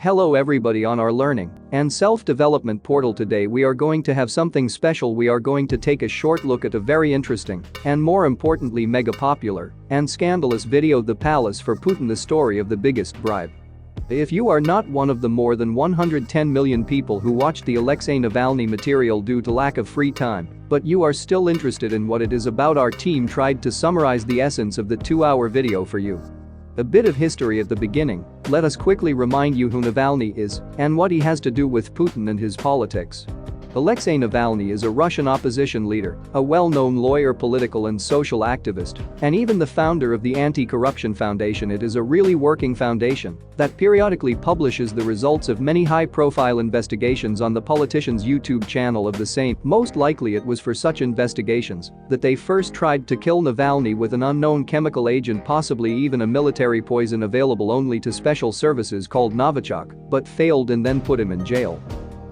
Hello everybody on our learning and self-development portal. Today we are going to have something special. We are going to take a short look at a very interesting and more importantly mega popular and scandalous video, The Palace for Putin, the story of the biggest bribe. If you are not one of the more than 110 million people who watched the Alexei Navalny material due to lack of free time, but you are still interested in what it is about, our team tried to summarize the essence of the 2-hour video for you. A bit of history at the beginning. Let us quickly remind you who Navalny is and what he has to do with Putin and his politics. Alexei Navalny is a Russian opposition leader, a well-known lawyer, political and social activist, and even the founder of the Anti-Corruption Foundation. It is a really working foundation that periodically publishes the results of many high-profile investigations on the politician's YouTube channel of the same. Most likely it was for such investigations that they first tried to kill Navalny with an unknown chemical agent, possibly even a military poison available only to special services called Novichok, but failed and then put him in jail.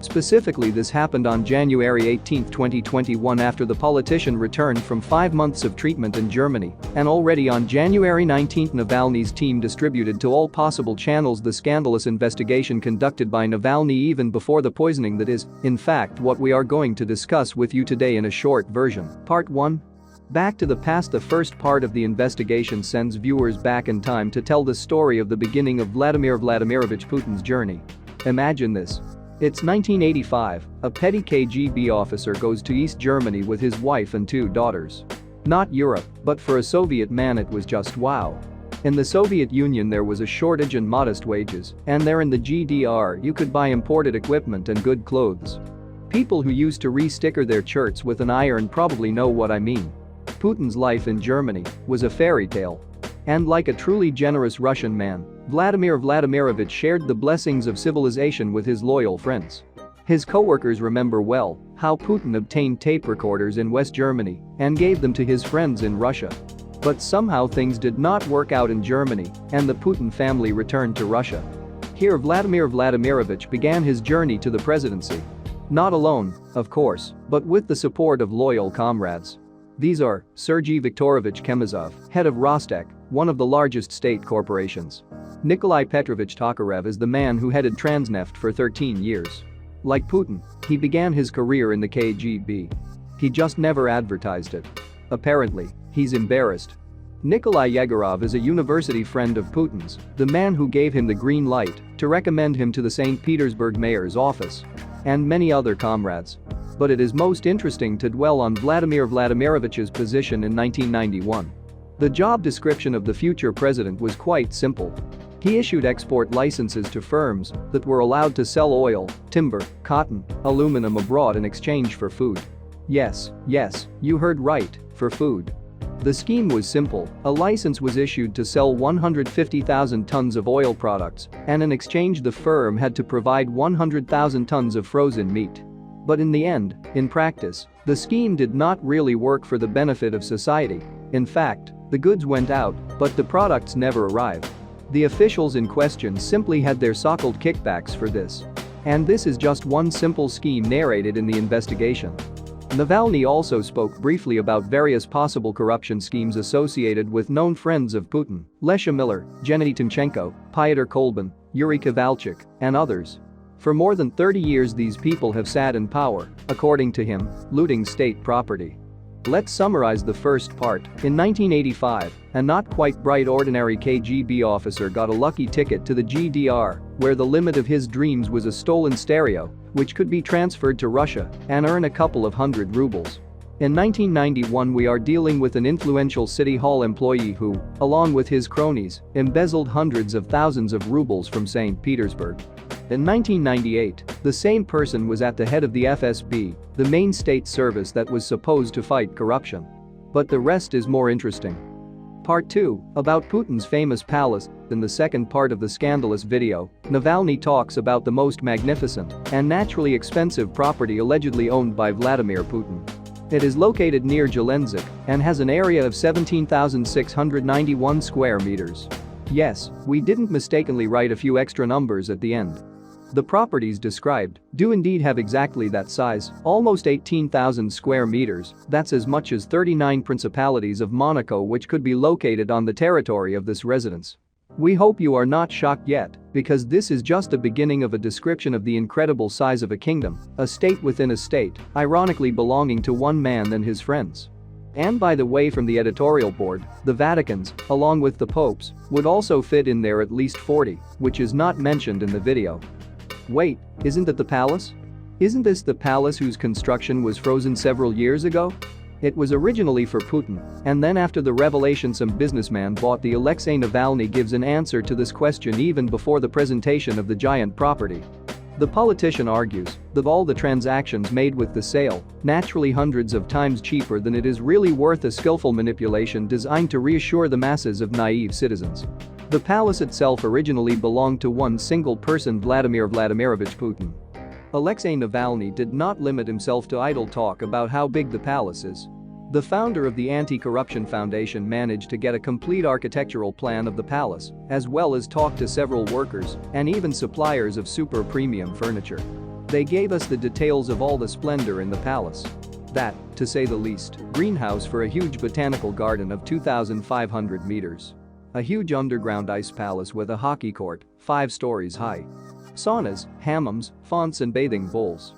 Specifically, this happened on January 18, 2021, after the politician returned from 5 months of treatment in Germany, and already on January 19 Navalny's team distributed to all possible channels the scandalous investigation conducted by Navalny even before the poisoning. That is, in fact, what we are going to discuss with you today in a short version. Part 1. Back to the past. The first part of the investigation sends viewers back in time to tell the story of the beginning of Vladimir Vladimirovich Putin's journey. Imagine this. It's 1985, a petty KGB officer goes to East Germany with his wife and 2 daughters. Not Europe, but for a Soviet man it was just wow. In the Soviet Union there was a shortage and modest wages, and there in the GDR you could buy imported equipment and good clothes. People who used to re-sticker their shirts with an iron probably know what I mean. Putin's life in Germany was a fairy tale. And like a truly generous Russian man, Vladimir Vladimirovich shared the blessings of civilization with his loyal friends. His co-workers remember well how Putin obtained tape recorders in West Germany and gave them to his friends in Russia. But somehow things did not work out in Germany, and the Putin family returned to Russia. Here Vladimir Vladimirovich began his journey to the presidency. Not alone, of course, but with the support of loyal comrades. These are Sergei Viktorovich Chemezov, head of Rostec, one of the largest state corporations. Nikolai Petrovich Tokarev is the man who headed Transneft for 13 years. Like Putin, he began his career in the KGB. He just never advertised it. Apparently, he's embarrassed. Nikolai Yegorov is a university friend of Putin's, the man who gave him the green light to recommend him to the St. Petersburg mayor's office. And many other comrades. But it is most interesting to dwell on Vladimir Vladimirovich's position in 1991. The job description of the future president was quite simple. He issued export licenses to firms that were allowed to sell oil, timber, cotton, aluminum abroad in exchange for food. Yes, you heard right, for food. The scheme was simple. A license was issued to sell 150,000 tons of oil products, and in exchange the firm had to provide 100,000 tons of frozen meat. But in the end, in practice, the scheme did not really work for the benefit of society. In fact, the goods went out, but the products never arrived. The officials in question simply had their so-called kickbacks for this. And this is just one simple scheme narrated in the investigation. Navalny also spoke briefly about various possible corruption schemes associated with known friends of Putin: Lesya Miller, Gennady Timchenko, Pyotr Kolbin, Yuri Kovalchuk, and others. For more than 30 years these people have sat in power, according to him, looting state property. Let's summarize the first part. In 1985, a not quite bright ordinary KGB officer got a lucky ticket to the GDR, where the limit of his dreams was a stolen stereo, which could be transferred to Russia and earn a couple of hundred rubles. In 1991 we are dealing with an influential city hall employee who, along with his cronies, embezzled hundreds of thousands of rubles from St. Petersburg. In 1998, the same person was at the head of the FSB, the main state service that was supposed to fight corruption. But the rest is more interesting. Part 2, about Putin's famous palace. In the second part of the scandalous video, Navalny talks about the most magnificent and naturally expensive property allegedly owned by Vladimir Putin. It is located near Zelensk and has an area of 17,691 square meters. Yes, we didn't mistakenly write a few extra numbers at the end. The properties described do indeed have exactly that size, almost 18,000 square meters. That's as much as 39 principalities of Monaco, which could be located on the territory of this residence. We hope you are not shocked yet, because this is just a beginning of a description of the incredible size of a kingdom, a state within a state, ironically belonging to one man and his friends. And by the way, from the editorial board, the Vaticans, along with the popes, would also fit in there at least 40, which is not mentioned in the video. Wait, isn't that the palace? Isn't this the palace whose construction was frozen several years ago? It was originally for Putin, and then after the revelation some businessman bought the Alexei Navalny gives an answer to this question even before the presentation of the giant property. The politician argues that all the transactions made with the sale, naturally hundreds of times cheaper than it is really worth, a skillful manipulation designed to reassure the masses of naive citizens. The palace itself originally belonged to one single person, Vladimir Vladimirovich Putin. Alexei Navalny did not limit himself to idle talk about how big the palace is. The founder of the Anti-Corruption Foundation managed to get a complete architectural plan of the palace, as well as talk to several workers and even suppliers of super premium furniture. They gave us the details of all the splendor in the palace. That, to say the least, greenhouse for a huge botanical garden of 2,500 meters. A huge underground ice palace with a hockey court, 5 stories high. Saunas, hammams, fonts and bathing bowls.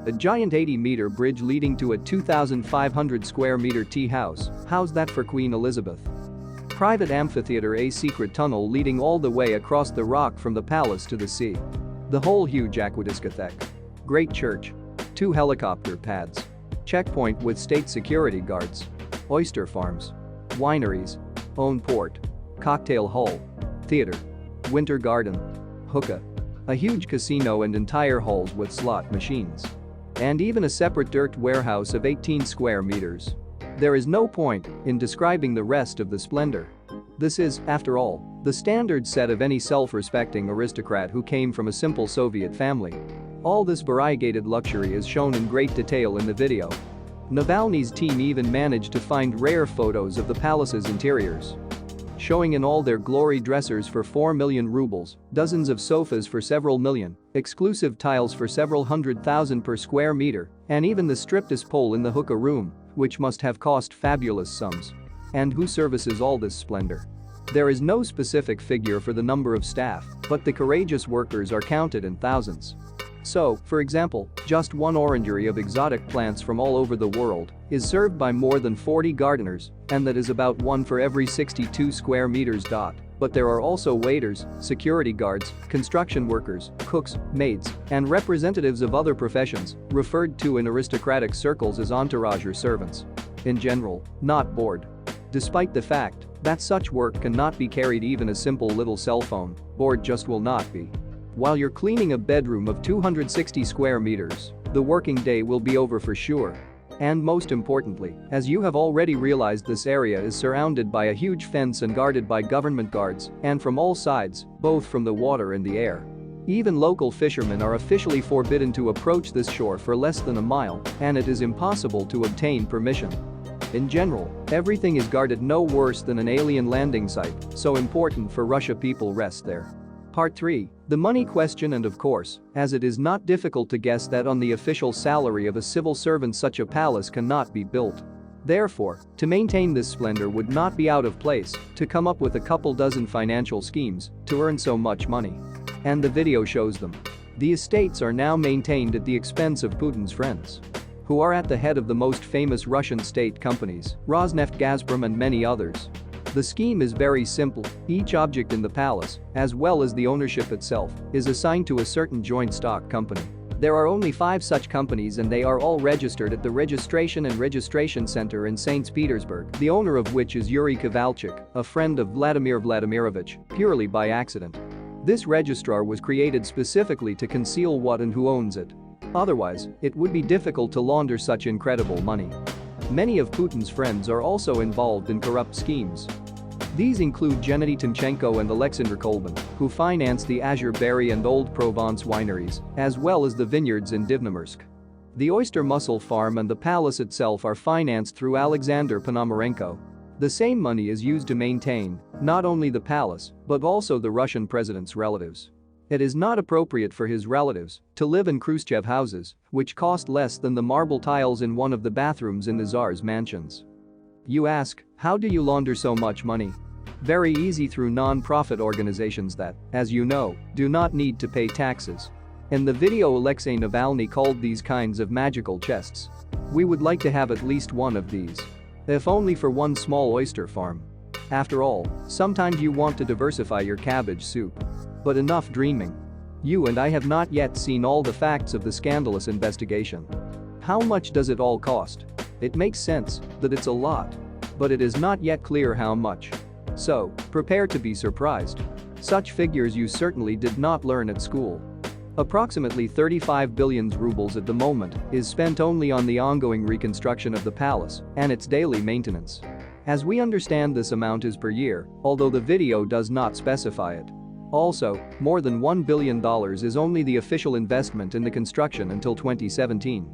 A giant 80-meter bridge leading to a 2,500 square meter tea house, how's that for Queen Elizabeth? Private amphitheater, a secret tunnel leading all the way across the rock from the palace to the sea. The whole huge aqueduct. Great church. 2 helicopter pads. Checkpoint with state security guards. Oyster farms. Wineries. Own port. Cocktail hall. Theater. Winter garden. Hookah. A huge casino and entire halls with slot machines. And even a separate dirt warehouse of 18 square meters. There is no point in describing the rest of the splendor. This is, after all, the standard set of any self-respecting aristocrat who came from a simple Soviet family. All this variegated luxury is shown in great detail in the video. Navalny's team even managed to find rare photos of the palace's interiors, showing in all their glory dressers for 4 million rubles, dozens of sofas for several million, exclusive tiles for several 100,000 per square meter, and even the striptease pole in the hookah room, which must have cost fabulous sums. And who services all this splendor? There is no specific figure for the number of staff, but the courageous workers are counted in thousands. So, for example, just one orangery of exotic plants from all over the world is served by more than 40 gardeners, and that is about 1 for every 62 square meters. But there are also waiters, security guards, construction workers, cooks, maids, and representatives of other professions, referred to in aristocratic circles as entourage or servants. In general, not bored. Despite the fact that such work cannot be carried, even a simple little cell phone, bored just will not be. While you're cleaning a bedroom of 260 square meters, the working day will be over for sure. And most importantly, as you have already realized, this area is surrounded by a huge fence and guarded by government guards, and from all sides, both from the water and the air. Even local fishermen are officially forbidden to approach this shore for less than a mile, and it is impossible to obtain permission. In general, everything is guarded no worse than an alien landing site, so important for Russia people rest there. Part 3. The money question. And of course, as it is not difficult to guess that on the official salary of a civil servant such a palace cannot be built. Therefore, to maintain this splendor would not be out of place to come up with a couple dozen financial schemes to earn so much money. And the video shows them. The estates are now maintained at the expense of Putin's friends, who are at the head of the most famous Russian state companies, Rosneft, Gazprom and many others. The scheme is very simple. Each object in the palace, as well as the ownership itself, is assigned to a certain joint stock company. There are only 5 such companies, and they are all registered at the Registration Center in St. Petersburg, the owner of which is Yuri Kovalchuk, a friend of Vladimir Vladimirovich, purely by accident. This registrar was created specifically to conceal what and who owns it. Otherwise, it would be difficult to launder such incredible money. Many of Putin's friends are also involved in corrupt schemes. These include Gennady Timchenko and Alexander Kolbin, who finance the Azure Berry and Old Provence wineries, as well as the vineyards in Divnomorsk. The oyster mussel farm and the palace itself are financed through Alexander Ponomarenko. The same money is used to maintain not only the palace, but also the Russian president's relatives. It is not appropriate for his relatives to live in Khrushchev houses, which cost less than the marble tiles in one of the bathrooms in the Tsar's mansions. You ask, how do you launder so much money? Very easy through non-profit organizations that, as you know, do not need to pay taxes. In the video, Alexei Navalny called these kinds of magical chests. We would like to have at least one of these. If only for one small oyster farm. After all, sometimes you want to diversify your cabbage soup. But enough dreaming. You and I have not yet seen all the facts of the scandalous investigation. How much does it all cost? It makes sense that it's a lot. But it is not yet clear how much. So, prepare to be surprised. Such figures you certainly did not learn at school. Approximately 35 billion rubles at the moment is spent only on the ongoing reconstruction of the palace and its daily maintenance. As we understand, this amount is per year, although the video does not specify it. Also, more than $1 billion is only the official investment in the construction until 2017.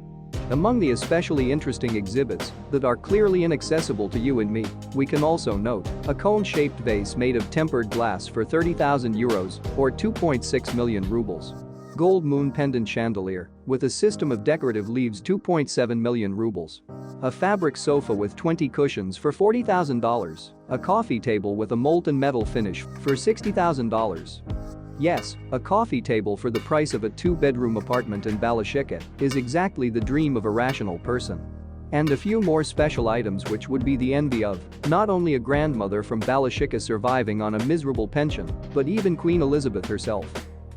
Among the especially interesting exhibits that are clearly inaccessible to you and me, we can also note a cone-shaped vase made of tempered glass for 30,000 euros or 2.6 million rubles. Gold moon pendant chandelier with a system of decorative leaves, 2.7 million rubles. A fabric sofa with 20 cushions for $40,000. A coffee table with a molten metal finish for $60,000. Yes, a coffee table for the price of a 2-bedroom apartment in Balashikha is exactly the dream of a rational person. And a few more special items which would be the envy of not only a grandmother from Balashikha surviving on a miserable pension, but even Queen Elizabeth herself.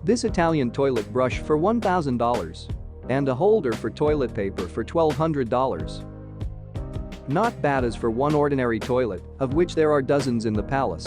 This Italian toilet brush for $1,000. And a holder for toilet paper for $1,200. Not bad as for one ordinary toilet, of which there are dozens in the palace.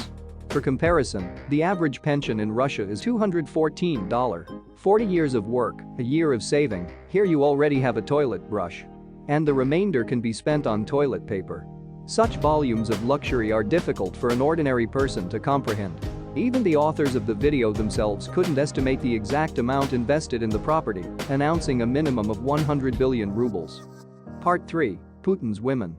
For comparison, the average pension in Russia is $214. 40 years of work, a year of saving, here you already have a toilet brush. And the remainder can be spent on toilet paper. Such volumes of luxury are difficult for an ordinary person to comprehend. Even the authors of the video themselves couldn't estimate the exact amount invested in the property, announcing a minimum of 100 billion rubles. Part 3. Putin's women.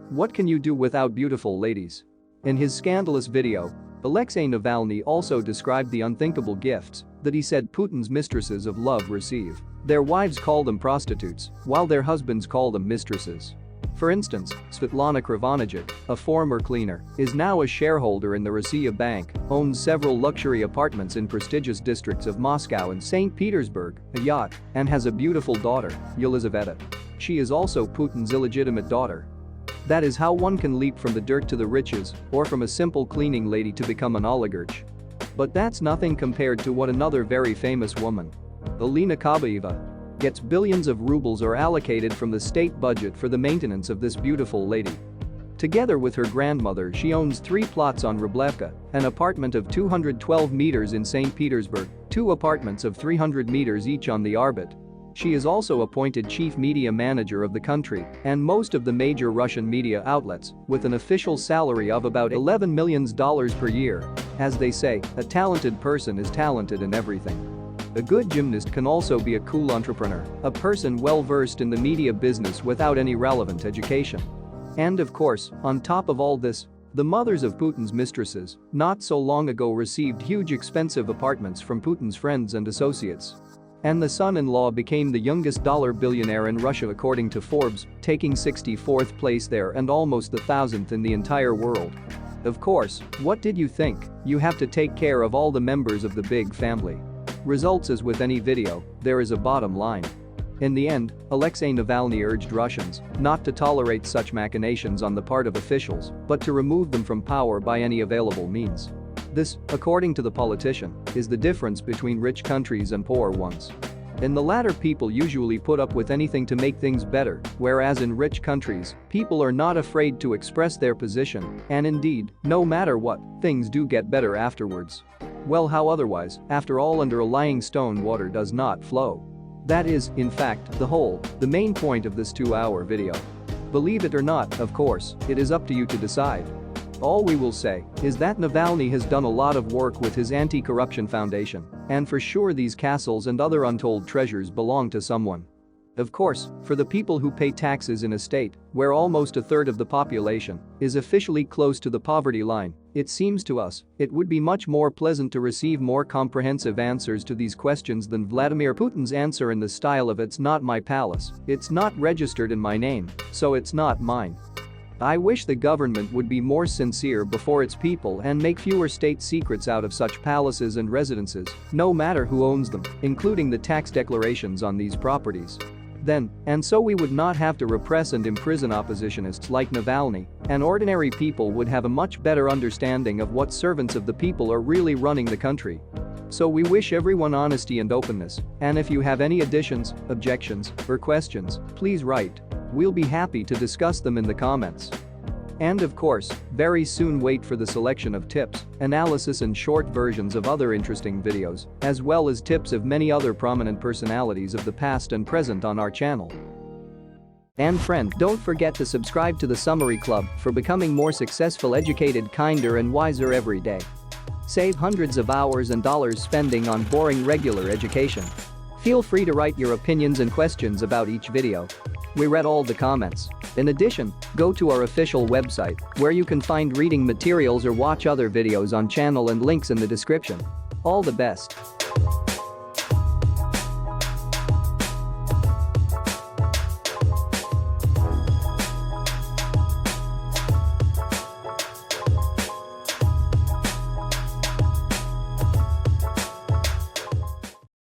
What can you do without beautiful ladies? In his scandalous video, Alexei Navalny also described the unthinkable gifts that he said Putin's mistresses of love receive. Their wives call them prostitutes, while their husbands call them mistresses. For instance, Svetlana Kravanagic, a former cleaner, is now a shareholder in the Rossiya Bank, owns several luxury apartments in prestigious districts of Moscow and St. Petersburg, a yacht, and has a beautiful daughter, Yelizaveta. She is also Putin's illegitimate daughter. That is how one can leap from the dirt to the riches, or from a simple cleaning lady to become an oligarch. But that's nothing compared to what another very famous woman, Alina Kabaeva, gets. Billions of rubles are allocated from the state budget for the maintenance of this beautiful lady. Together with her grandmother, she owns 3 plots on Rublevka, an apartment of 212 meters in St. Petersburg, 2 apartments of 300 meters each on the Arbit. She is also appointed chief media manager of the country and most of the major Russian media outlets, with an official salary of about $11 million per year. As they say, a talented person is talented in everything. A good gymnast can also be a cool entrepreneur, a person well versed in the media business without any relevant education. And of course, on top of all this, the mothers of Putin's mistresses not so long ago received huge expensive apartments from Putin's friends and associates. And the son-in-law became the youngest dollar billionaire in Russia according to Forbes, taking 64th place there and almost the 1,000th in the entire world. Of course, what did you think? You have to take care of all the members of the big family. Results. As with any video, there is a bottom line. In the end, Alexei Navalny urged Russians not to tolerate such machinations on the part of officials, but to remove them from power by any available means. This, according to the politician, is the difference between rich countries and poor ones. In the latter, people usually put up with anything to make things better, whereas in rich countries, people are not afraid to express their position, and indeed, no matter what, things do get better afterwards. Well, how otherwise? After all, under a lying stone water does not flow. That is, in fact, the main point of this 2-hour video. Believe it or not, of course, it is up to you to decide. All we will say is that Navalny has done a lot of work with his anti-corruption foundation, and for sure these castles and other untold treasures belong to someone. Of course, for the people who pay taxes in a state where almost a third of the population is officially close to the poverty line, it seems to us it would be much more pleasant to receive more comprehensive answers to these questions than Vladimir Putin's answer in the style of "It's not my palace, it's not registered in my name, so it's not mine." I wish the government would be more sincere before its people and make fewer state secrets out of such palaces and residences, no matter who owns them, including the tax declarations on these properties. Then, and so we would not have to repress and imprison oppositionists like Navalny, and ordinary people would have a much better understanding of what servants of the people are really running the country. So we wish everyone honesty and openness, and if you have any additions, objections, or questions, please write. We'll be happy to discuss them in the comments. And of course, very soon wait for the selection of tips, analysis and short versions of other interesting videos, as well as tips of many other prominent personalities of the past and present on our channel. And friend, don't forget to subscribe to the Summary Club for becoming more successful, educated, kinder and wiser every day. Save hundreds of hours and dollars spending on boring regular education. Feel free to write your opinions and questions about each video. We read all the comments. In addition, go to our official website, where you can find reading materials or watch other videos on channel and links in the description. All the best.